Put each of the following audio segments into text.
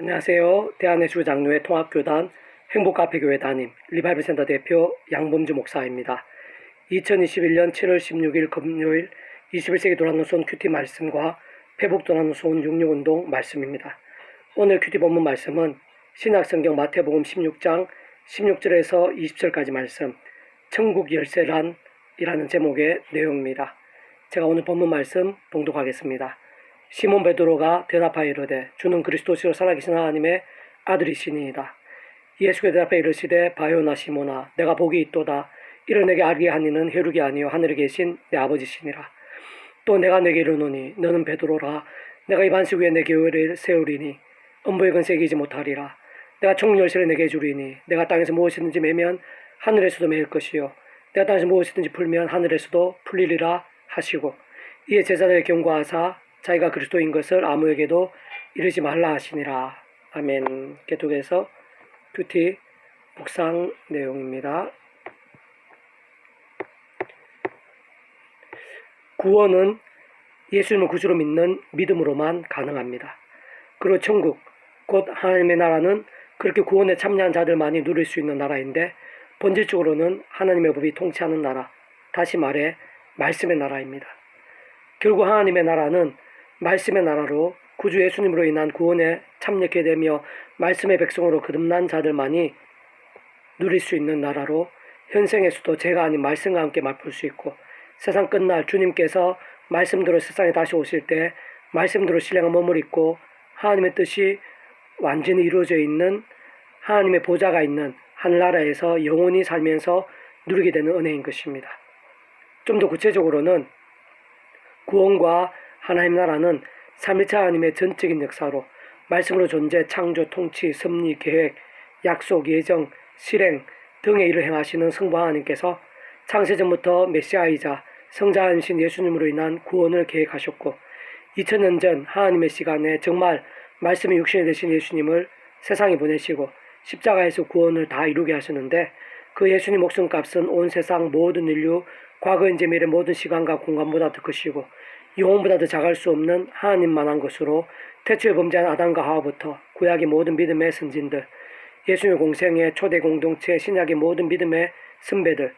안녕하세요. 대한예수교 장로회 통합교단 행복카페교회 담임 리바이벌센터 대표 양범주 목사입니다. 2021년 7월 16일 금요일 21세기 도란노선 큐티 말씀과 회복 도란노선 66운동 말씀입니다. 오늘 큐티 본문 말씀은 신약성경 마태복음 16장 16절에서 20절까지 말씀, 천국 열쇠란이라는 제목의 내용입니다. 제가 오늘 본문 말씀 봉독하겠습니다. 시몬 베드로가 대답하여 이르되 주는 그리스도시로 살아계신 하나님의 아들이시니이다. 예수께 대답하여 이르시되 바요나 시몬아 내가 복이 있도다. 이를 내게 알게 한 이는 혈육이 아니요 하늘에 계신 내 아버지시니라. 또 내가 내게 이르노니 너는 베드로라. 내가 이 반석 위에 내 교회를 세우리니 음부의 근세에 이기지 못하리라. 내가 총 열쇠를 내게 주리니 내가 땅에서 무엇이든지 매면 하늘에서도 매일 것이요 내가 땅에서 무엇이든지 풀면 하늘에서도 풀리리라 하시고, 이에 제자들에게 경고하사 자기가 그리스도인 것을 아무에게도 이르지 말라 하시니라. 아멘. 계속해서 큐티 묵상 내용입니다. 구원은 예수님을 구주로 믿는 믿음으로만 가능합니다. 그리고 천국, 곧 하나님의 나라는 그렇게 구원에 참여한 자들만이 누릴 수 있는 나라인데, 본질적으로는 하나님의 법이 통치하는 나라, 다시 말해 말씀의 나라입니다. 결국 하나님의 나라는 말씀의 나라로 구주 예수님으로 인한 구원에 참여하게 되며 말씀의 백성으로 거듭난 자들만이 누릴 수 있는 나라로, 현생에서도 죄가 아닌 말씀과 함께 맛볼 수 있고, 세상 끝날 주님께서 말씀대로 세상에 다시 오실 때 말씀대로 신령한 몸을 입고 하나님의 뜻이 완전히 이루어져 있는 하나님의 보좌가 있는 하늘나라에서 영원히 살면서 누리게 되는 은혜인 것입니다. 좀 더 구체적으로는 구원과 하나님 나라는 삼위일체 하나님의 전적인 역사로 말씀으로 존재, 창조, 통치, 섭리, 계획, 약속, 예정, 실행 등의 일을 행하시는 성부 하나님께서 창세전부터 메시아이자 성자이신 예수님으로 인한 구원을 계획하셨고, 2000년 전 하나님의 시간에 정말 말씀이 육신이 되신 예수님을 세상에 보내시고 십자가에서 구원을 다 이루게 하셨는데, 그 예수님 목숨값은 온 세상 모든 인류, 과거 현재 미래 모든 시간과 공간보다 더 크시고 영혼보다 더 작을 수 없는 하나님만한 것으로, 태초에 범죄한 아담과 하와부터 구약의 모든 믿음의 선진들, 예수님의 공생의 초대 공동체, 신약의 모든 믿음의 선배들,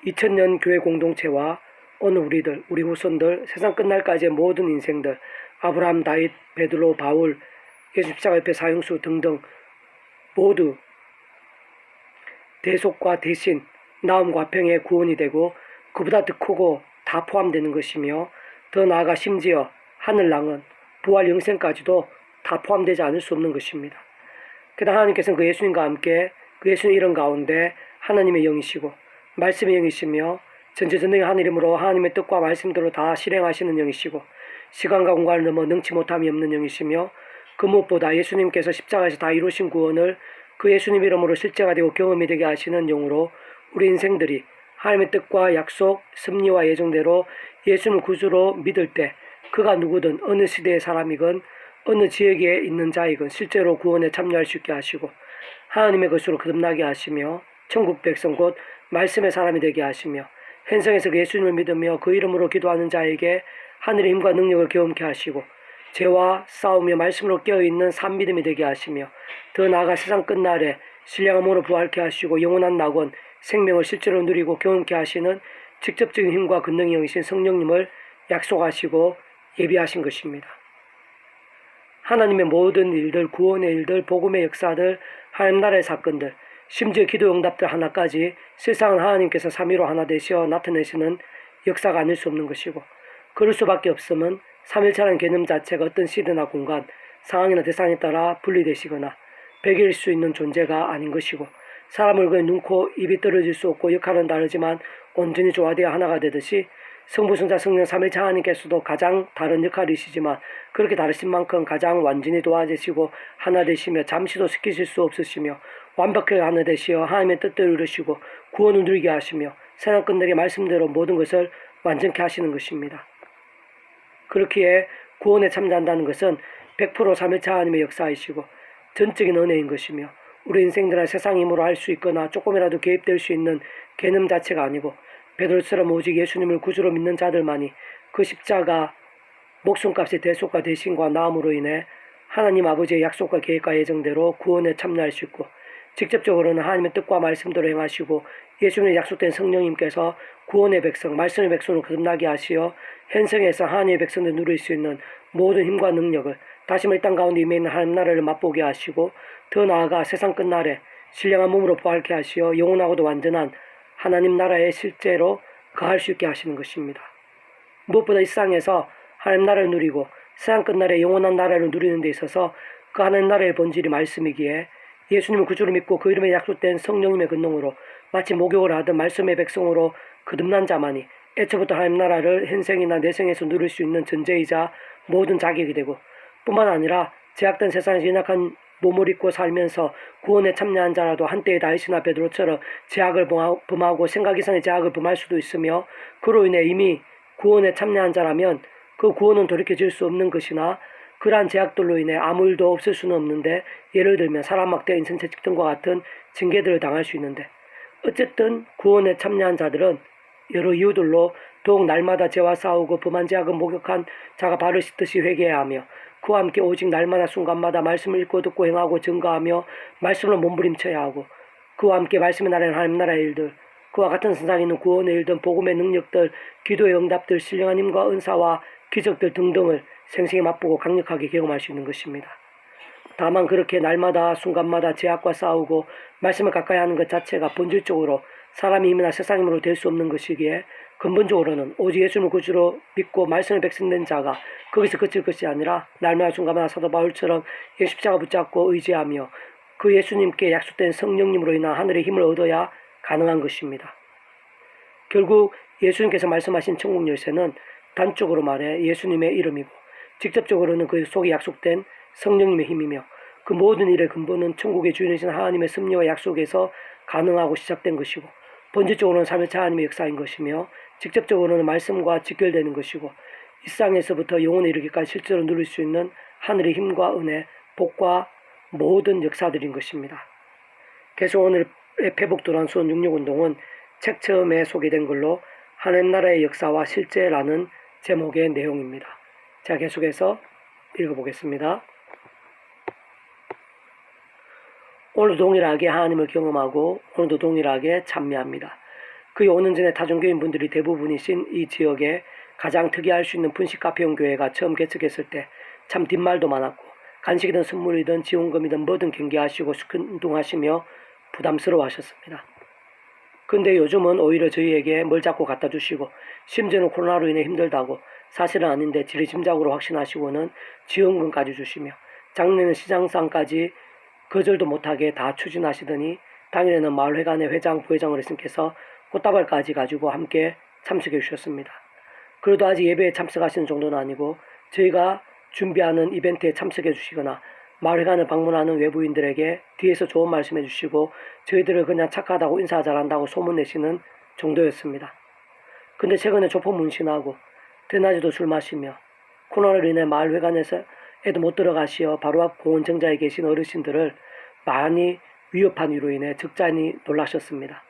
2000년 교회 공동체와 오늘 우리들, 우리 후손들, 세상 끝날까지의 모든 인생들, 아브라함, 다윗, 베드로, 바울, 예수 십자가 옆에 사형수 등등 모두 대속과 대신, 나음과 화평의 구원이 되고 그보다 더 크고 다 포함되는 것이며, 더 나아가 심지어 하늘랑은 부활 영생까지도 다 포함되지 않을 수 없는 것입니다. 게다가 하나님께서는 그 예수님과 함께 그 예수님 이름 가운데 하나님의 영이시고 말씀의 영이시며 전지전능의 하늘이므로 하나님의 뜻과 말씀대로 다 실행하시는 영이시고 시간과 공간을 넘어 능치 못함이 없는 영이시며, 그 무엇보다 예수님께서 십자가에서 다 이루신 구원을 그 예수님 이름으로 실제가 되고 경험이 되게 하시는 영으로 우리 인생들이 하나님의 뜻과 약속, 섭리와 예정대로 예수님을 구주로 믿을 때 그가 누구든 어느 시대의 사람이건 어느 지역에 있는 자이건 실제로 구원에 참여할 수 있게 하시고 하나님의 것으로 거듭나게 하시며 천국 백성 곧 말씀의 사람이 되게 하시며, 현생에서 그 예수님을 믿으며 그 이름으로 기도하는 자에게 하늘의 힘과 능력을 경험케 하시고 죄와 싸우며 말씀으로 깨어있는 산 믿음이 되게 하시며, 더 나아가 세상 끝날에 신령한 몸으로 부활케 하시고 영원한 낙원 생명을 실제로 누리고 경험케 하시는 직접적인 힘과 권능의 영이신 성령님을 약속하시고 예비하신 것입니다. 하나님의 모든 일들, 구원의 일들, 복음의 역사들, 하나님 나라의 사건들, 심지어 기도 응답들 하나까지 세상은 하나님께서 삼위로 하나 되시어 나타내시는 역사가 아닐 수 없는 것이고, 그럴 수밖에 없음은 삼일체라는 개념 자체가 어떤 시대나 공간, 상황이나 대상에 따라 분리되시거나 배격일 수 있는 존재가 아닌 것이고, 사람 얼굴에 눈, 코, 입이 떨어질 수 없고 역할은 다르지만 온전히 조화되어 하나가 되듯이 성부, 성자, 성령 삼일체 하나님께서도 가장 다른 역할이시지만 그렇게 다르신 만큼 가장 완전히 도와주시고 하나 되시며 잠시도 스키실 수 없으시며 완벽하게 하나 되시어 하나님의 뜻대로 이루시고 구원을 누리게 하시며 세상 끝내게 말씀대로 모든 것을 완전케 하시는 것입니다. 그렇기에 구원에 참여한다는 것은 100% 삼일체 하나님의 역사이시고 전적인 은혜인 것이며, 우리 인생들은 세상 힘으로 할 수 있거나 조금이라도 개입될 수 있는 개념 자체가 아니고, 베드로처럼 오직 예수님을 구주로 믿는 자들만이 그 십자가 목숨값의 대속과 대신과 나음으로 인해 하나님 아버지의 약속과 계획과 예정대로 구원에 참여할 수 있고 직접적으로는 하나님의 뜻과 말씀대로 행하시고 예수님의 약속된 성령님께서 구원의 백성, 말씀의 백성을 거듭나게 하시어 현생에서 하나님의 백성들 누릴 수 있는 모든 힘과 능력을 다시 이 땅 가운데 임해 있는 하나님 나라를 맛보게 하시고 더 나아가 세상 끝날에 신령한 몸으로 부활케 하시어 영원하고도 완전한 하나님 나라에 실제로 거할 수 있게 하시는 것입니다. 무엇보다 이 세상에서 하나님 나라를 누리고 세상 끝날에 영원한 나라를 누리는 데 있어서 그 하나님 나라의 본질이 말씀이기에 예수님을 구주로 믿고 그 이름에 약속된 성령님의 근능으로 마치 목욕을 하듯 말씀의 백성으로 거듭난 자만이 애초부터 하나님 나라를 현생이나 내생에서 누릴 수 있는 전제이자 모든 자격이 되고 뿐만 아니라 제약된 세상에서 연약한 몸을 입고 살면서 구원에 참여한 자라도 한때의 다윗이나 베드로처럼 제약을 범하고 생각 이상의 제약을 범할 수도 있으며 그로 인해 이미 구원에 참여한 자라면 그 구원은 돌이켜질 수 없는 것이나 그러한 제약들로 인해 아무 일도 없을 수는 없는데 예를 들면 사람 막대, 인신체칙 등과 같은 징계들을 당할 수 있는데 어쨌든 구원에 참여한 자들은 여러 이유들로 더욱 날마다 죄와 싸우고 범한 제약은 목욕한 자가 발을 씻듯이 회개해야 하며 그와 함께 오직 날마다 순간마다 말씀을 읽고 듣고 행하고 증거하며 말씀을 몸부림쳐야 하고 그와 함께 말씀의 나라는 하나님 나라의 일들 그와 같은 세상에 있는 구원의 일들, 복음의 능력들, 기도의 응답들, 신령한 힘과 은사와 기적들 등등을 생생히 맛보고 강력하게 경험할 수 있는 것입니다. 다만 그렇게 날마다 순간마다 죄악과 싸우고 말씀을 가까이 하는 것 자체가 본질적으로 사람의 힘이나 세상 힘으로 될 수 없는 것이기에 근본적으로는 오직 예수님을 구주로 믿고 말씀을 백성된 자가 거기서 그칠 것이 아니라 날마다 순간마다 사도 바울처럼 십자가 붙잡고 의지하며 그 예수님께 약속된 성령님으로 인한 하늘의 힘을 얻어야 가능한 것입니다. 결국 예수님께서 말씀하신 천국 열쇠는 단적으로 말해 예수님의 이름이고 직접적으로는 그 속에 약속된 성령님의 힘이며 그 모든 일의 근본은 천국의 주인이신 하나님의 섭리와 약속에서 가능하고 시작된 것이고 본질적으로는 삼위일체 하나님의 역사인 것이며 직접적으로는 말씀과 직결되는 것이고 이 세상에서부터 영혼에 이르기까지 실제로 누릴 수 있는 하늘의 힘과 은혜, 복과 모든 역사들인 것입니다. 계속 오늘 회복도란 수원 66운동은 책 처음에 소개된 걸로 하나님 나라의 역사와 실제라는 제목의 내용입니다. 자, 계속해서 읽어보겠습니다. 오늘도 동일하게 하나님을 경험하고 오늘도 동일하게 참여합니다. 그의 5년 전에 타종교인분들이 대부분이신 이 지역에 가장 특이할 수 있는 분식 가평교회가 처음 개척했을 때 참 뒷말도 많았고 간식이든 선물이든 지원금이든 뭐든 경계하시고 순둥하시며 부담스러워하셨습니다. 근데 요즘은 오히려 저희에게 뭘 자꾸 갖다 주시고 심지어는 코로나로 인해 힘들다고 사실은 아닌데 지리짐작으로 확신하시고는 지원금까지 주시며 작년에는 시장상까지 거절도 못하게 다 추진하시더니 당일에는 마을회관의 회장, 부회장 어르신께서 꽃다발까지 가지고 함께 참석해 주셨습니다. 그래도 아직 예배에 참석하시는 정도는 아니고 저희가 준비하는 이벤트에 참석해 주시거나 마을회관을 방문하는 외부인들에게 뒤에서 좋은 말씀해 주시고 저희들을 그냥 착하다고 인사 잘한다고 소문내시는 정도였습니다. 근데 최근에 조폭 문신하고 대낮에도 술 마시며 코로나로 인해 마을회관에서 애도 못 들어가시어 바로 앞 공원 정자에 계신 어르신들을 많이 위협한 이로 인해 적잖이 놀라셨습니다.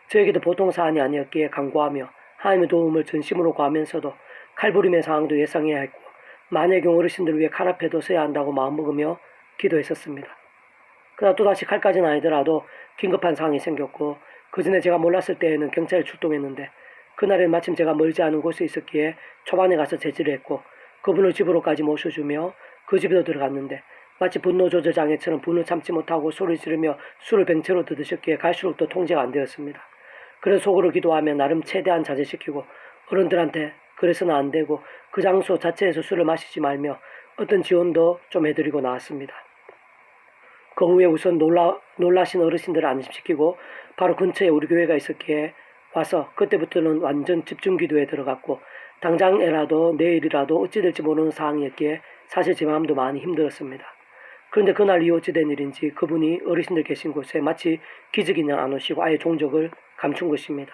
저에게도 보통 사안이 아니었기에 간구하며 하나님의 도움을 전심으로 구하면서도 칼부림의 상황도 예상해야 했고 만약의 경우 어르신들을 위해 칼 앞에도 서야 한다고 마음먹으며 기도했었습니다. 그러나 또다시 칼까지는 아니더라도 긴급한 상황이 생겼고 그 전에 제가 몰랐을 때에는 경찰이 출동했는데 그날은 마침 제가 멀지 않은 곳에 있었기에 초반에 가서 제지를 했고 그분을 집으로까지 모셔주며 그 집에도 들어갔는데 마치 분노 조절 장애처럼 분을 참지 못하고 소리 지르며 술을 뱅채로 뜯으셨기에 갈수록 더 통제가 안 되었습니다. 그래서 속으로 기도하며 나름 최대한 자제시키고 어른들한테 그래서는 안 되고 그 장소 자체에서 술을 마시지 말며 어떤 지원도 좀 해드리고 나왔습니다. 그 후에 우선 놀라신 어르신들을 안심시키고 바로 근처에 우리 교회가 있었기에 와서 그때부터는 완전 집중 기도에 들어갔고 당장에라도 내일이라도 어찌 될지 모르는 상황이었기에 사실 제 마음도 많이 힘들었습니다. 그런데 그날 이후 어찌 된 일인지 그분이 어르신들 계신 곳에 마치 기적이냐 안 오시고 아예 종적을 감춘 것입니다.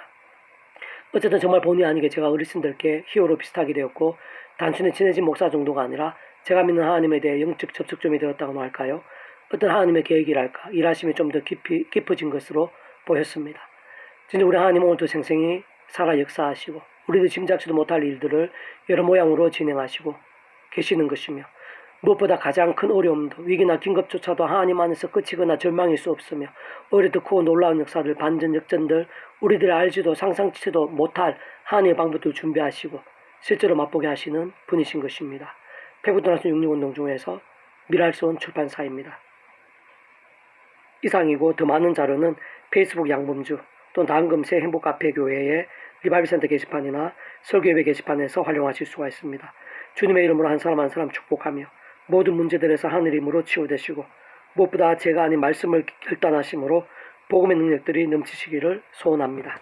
어쨌든 정말 본의 아니게 제가 어르신들께 히어로 비슷하게 되었고 단순히 친해진 목사 정도가 아니라 제가 믿는 하나님에 대해 영적 접촉점이 되었다고나 할까요? 어떤 하나님의 계획이랄까 일하심이 좀 더 깊어진 것으로 보였습니다. 진짜 우리 하나님은 오늘도 생생히 살아 역사하시고 우리도 짐작지도 못할 일들을 여러 모양으로 진행하시고 계시는 것이며 무엇보다 가장 큰 어려움도 위기나 긴급조차도 하나님 안에서 끝이거나 절망일 수 없으며 어리도 크고 놀라운 역사들, 반전, 역전들, 우리들이 알지도 상상치도 못할 하나님의 방법들을 준비하시고 실제로 맛보게 하시는 분이신 것입니다. 페구도나스 66운동 중에서 미랄스온 출판사입니다. 이상이고 더 많은 자료는 페이스북 양범주 또 나은금새 행복카페교회의 리바이브센터 게시판이나 설교예배 게시판에서 활용하실 수가 있습니다. 주님의 이름으로 한 사람 한 사람 축복하며 모든 문제들에서 하늘 힘으로 치유되시고 무엇보다 제가 아닌 말씀을 결단하심으로 복음의 능력들이 넘치시기를 소원합니다.